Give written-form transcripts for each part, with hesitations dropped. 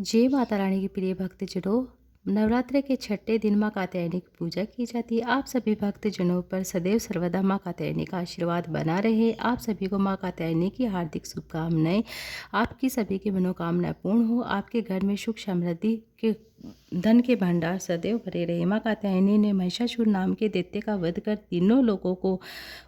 जय माता रानी की प्रिय भक्तजनों। नवरात्र के छठे दिन माँ कात्यायनी की पूजा की जाती है। आप सभी भक्तजनों पर सदैव सर्वदा माँ कात्यायनी का आशीर्वाद बना रहे। आप सभी को माँ कात्यायनी की हार्दिक शुभकामनाएं। आपकी सभी की मनोकामनाएं पूर्ण हो। आपके घर में सुख समृद्धि के धन के भंडार सदैव भरे रहे। माँ कात्यायनी ने महिषासुर नाम के दैत्य का वध कर तीनों लोगों को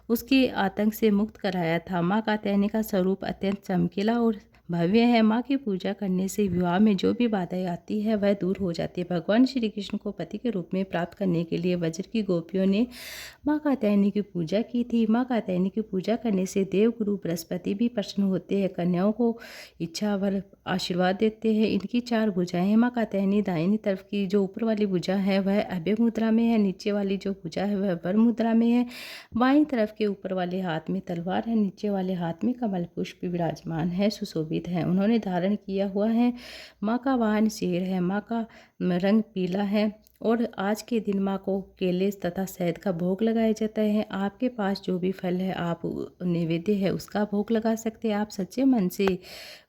उसके आतंक से मुक्त कराया था। माँ कात्यायनी का स्वरूप अत्यंत चमकीला और भव्य है। माँ की पूजा करने से विवाह में जो भी बाधाएं आती है वह दूर हो जाती है। भगवान श्री कृष्ण को पति के रूप में प्राप्त करने के लिए वज्र की गोपियों ने माँ कात्यायनी की पूजा की थी। माँ कात्यायनी की पूजा करने से देवगुरु बृहस्पति भी प्रसन्न होते हैं। कन्याओं को इच्छा वर आशीर्वाद देते हैं। इनकी चार भुजाएं हैं। माँ कात्यायनी दाहिनी तरफ की जो ऊपर वाली भुजा है वह अभय मुद्रा में है। नीचे वाली जो भुजा है वह वर मुद्रा में है। बाईं तरफ के ऊपर वाले हाथ में तलवार है। नीचे वाले हाथ में कमल पुष्प विराजमान है, सुशोभित है। उन्होंने धारण किया हुआ है। माँ का वाहन शेर है। माँ का रंग पीला है और आज के दिन माँ को केले तथा शहद का भोग लगाया जाता है। आपके पास जो भी फल है आप नैवेद्य है उसका भोग लगा सकते हैं। आप सच्चे मन से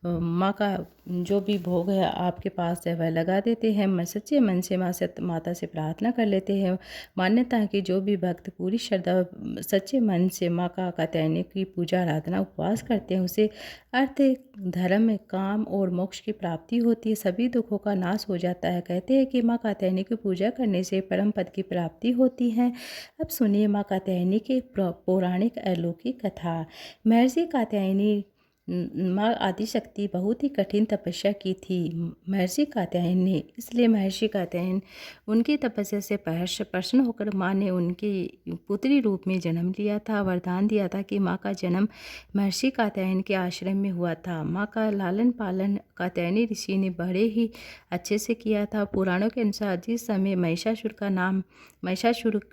माँ का जो भी भोग है आपके पास है वह लगा देते हैं। मैं सच्चे मन से माता से प्रार्थना कर लेते हैं। मान्यता है कि जो भी भक्त पूरी श्रद्धा सच्चे मन से माँ का कात्यायनी की पूजा आराधना उपवास करते हैं उसे अर्थ, धर्म, काम और मोक्ष की प्राप्ति होती है। सभी दुखों का नाश हो जाता है। कहते हैं कि माँ कात्यायनी की पूजा करने से परम पद की प्राप्ति होती है। अब सुनिए माँ कात्यायनी की पौराणिक अलौकिक कथा। महर्षि कात्यायनी माँ आदिशक्ति बहुत ही कठिन तपस्या की थी महर्षि कात्यायन ने। इसलिए महर्षि कात्यायन उनकी तपस्या से प्रसन्न होकर माँ ने उनके पुत्री रूप में जन्म लिया था। वरदान दिया था कि माँ का जन्म महर्षि कात्यायन के आश्रम में हुआ था। माँ का लालन पालन कात्यायनी ऋषि ने बड़े ही अच्छे से किया था। पुराणों के अनुसार जिस समय महिषासुर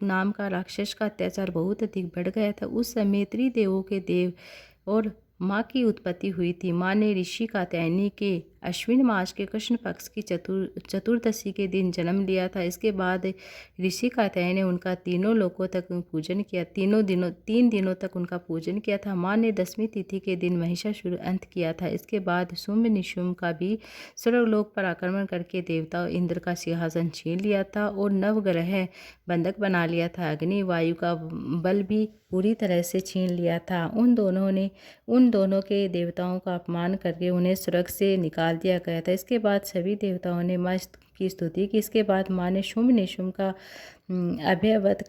नाम का राक्षस का अत्याचार बहुत अधिक बढ़ गया था उस समय त्रिदेवों के देव और माँ की उत्पत्ति हुई थी। माँ ने ऋषि कात्यायनी के अश्विन मास के कृष्ण पक्ष की चतुर्दशी के दिन जन्म लिया था। इसके बाद ऋषि कात्यायन ने उनका तीनों लोकों तक पूजन किया। 3 दिनों तक उनका पूजन किया था। माँ ने 10वीं तिथि के दिन महिषासुर अंत किया था। इसके बाद शुंभ निशुंभ का भी स्वर्गलोक पर आक्रमण करके देवता इंद्र का सिंहासन छीन लिया था और नवग्रह बंधक बना लिया था। अग्नि वायु का बल भी पूरी तरह से छीन लिया था। उन दोनों के देवताओं का अपमान करके उन्हें स्वर्ग से निकाल दिया गया था। इसके बाद सभी देवताओं ने माँ की स्तुति की। इसके बाद माँ ने शुंभ निशुंभ का अभय वध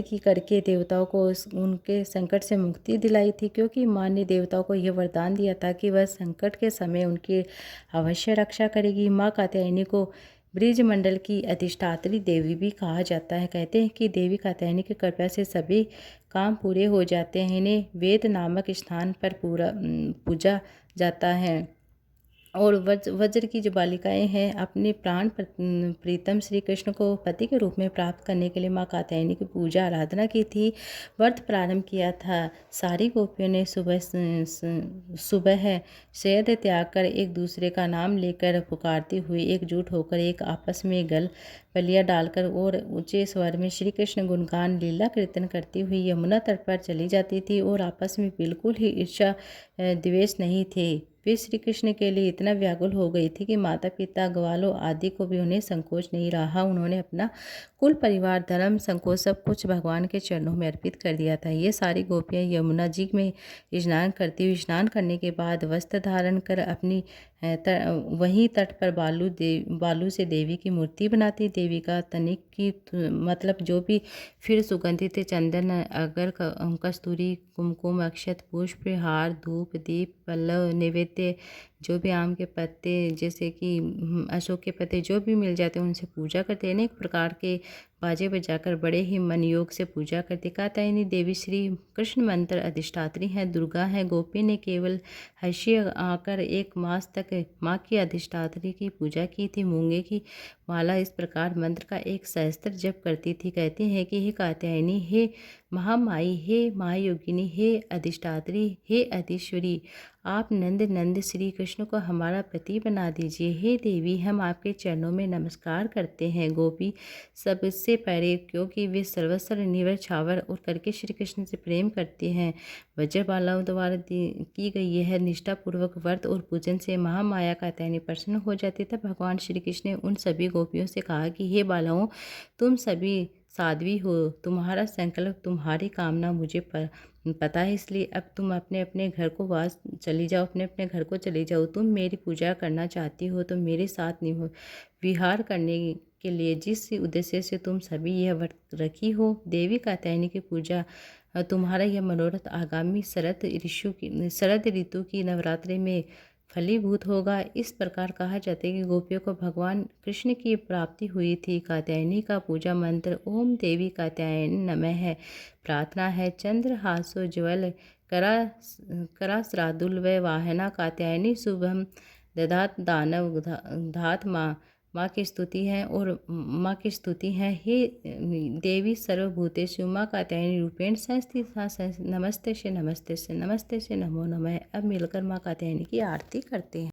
की करके देवताओं को उनके संकट से मुक्ति दिलाई थी। क्योंकि माँ ने देवताओं को यह वरदान दिया था कि वह संकट के समय उनकी अवश्य रक्षा करेगी। माँ कात्यायनी को ब्रजमंडल की अधिष्ठात्री देवी भी कहा जाता है। कहते हैं कि देवी कात्यायनी की कृपा से सभी काम पूरे हो जाते हैं। इन्हें वेद नामक स्थान पर पूजा जाता है। और वज्र की जो बालिकाएं हैं अपने प्राण प्रीतम श्री कृष्ण को पति के रूप में प्राप्त करने के लिए माँ कात्यायनी की पूजा आराधना की थी, व्रत प्रारंभ किया था। सारी गोपियों ने सुबह शयद त्याग कर एक दूसरे का नाम लेकर पुकारती हुई एकजुट होकर एक आपस में गल बलिया डालकर और ऊंचे स्वर में श्री कृष्ण गुणगान लीला कीर्तन करती हुई यमुना तट पर चली जाती थी और आपस में बिल्कुल ही ईर्ष्या द्वेष नहीं थे। वे श्री कृष्ण के लिए इतना व्याकुल हो गई थी कि माता पिता ग्वालों आदि को भी उन्हें संकोच नहीं रहा। उन्होंने अपना कुल परिवार धर्म संकोच सब कुछ भगवान के चरणों में अर्पित कर दिया था। ये सारी गोपियाँ यमुना जी में स्नान करती हुई स्नान करने के बाद वस्त्र धारण कर अपनी वहीं तट पर बालू से देवी की मूर्ति बनाती। देवी का तनिक की मतलब जो भी फिर सुगंधित चंदन अगर कस्तूरी कुमकुम अक्षत पुष्प हार धूप दीप पल्लव नैवेद्य जो भी आम के पत्ते जैसे कि अशोक के पत्ते जो भी मिल जाते हैं उनसे पूजा करते हैं। अनेक प्रकार के बाजे बजाकर बड़े ही मन योग से पूजा करते। कात्यायनी देवी श्री कृष्ण मंत्र अधिष्ठात्री हैं, दुर्गा हैं। गोपी ने केवल हर्षी आकर 1 मास तक माँ की अधिष्ठात्री की पूजा की थी। मूंगे की माला इस प्रकार मंत्र का 1 सहस्त्र जप करती थी। कहते हैं कि हे कात्यायनी, हे महामाई, हे महायोगिनी, हे अधिष्ठात्री, हे अधीश्वरी, आप नंद नंद श्री कृष्ण को हमारा पति बना दीजिए। हे देवी, हम आपके चरणों में नमस्कार करते हैं। गोपी सबसे पहले, क्योंकि वे सर्वस्व निवर छावर और करके श्री कृष्ण से प्रेम करते हैं। वज्रबालाओं द्वारा की गई यह निष्ठापूर्वक व्रत और पूजन से महामाया कात्यायनी प्रसन्न हो जाती। तब भगवान श्री कृष्ण ने उन सभी गोपियों से कहा कि हे बालाओं, तुम सभी साध्वी हो, तुम्हारा संकल्प, तुम्हारी कामना मुझे पता है, इसलिए अब तुम अपने अपने घर को वास चली जाओ, अपने अपने घर को चली जाओ। तुम मेरी पूजा करना चाहती हो तो मेरे साथ विहार करने के लिए जिस उद्देश्य से तुम सभी यह व्रत रखी हो, देवी कात्यायनी की पूजा, तुम्हारा यह मनोरथ आगामी शरद ऋतु की नवरात्रि में फलीभूत होगा। इस प्रकार कहा जाता है कि गोपियों को भगवान कृष्ण की प्राप्ति हुई थी। कात्यायनी का पूजा मंत्र ओम देवी कात्यायनी नमः है। प्रार्थना है चंद्रहासोज्ज्वल करास्रादुल व वाहना कात्यायनी शुभम दधात दानव धात माँ की स्तुति है और माँ की स्तुति है। हे देवी सर्वभूतेषु माँ कात्यायनी रूपेण संस्थिता नमस्ते से नमस्ते से नमस्ते से नमो नमः। अब मिलकर माँ कात्यायनी की आरती करते हैं।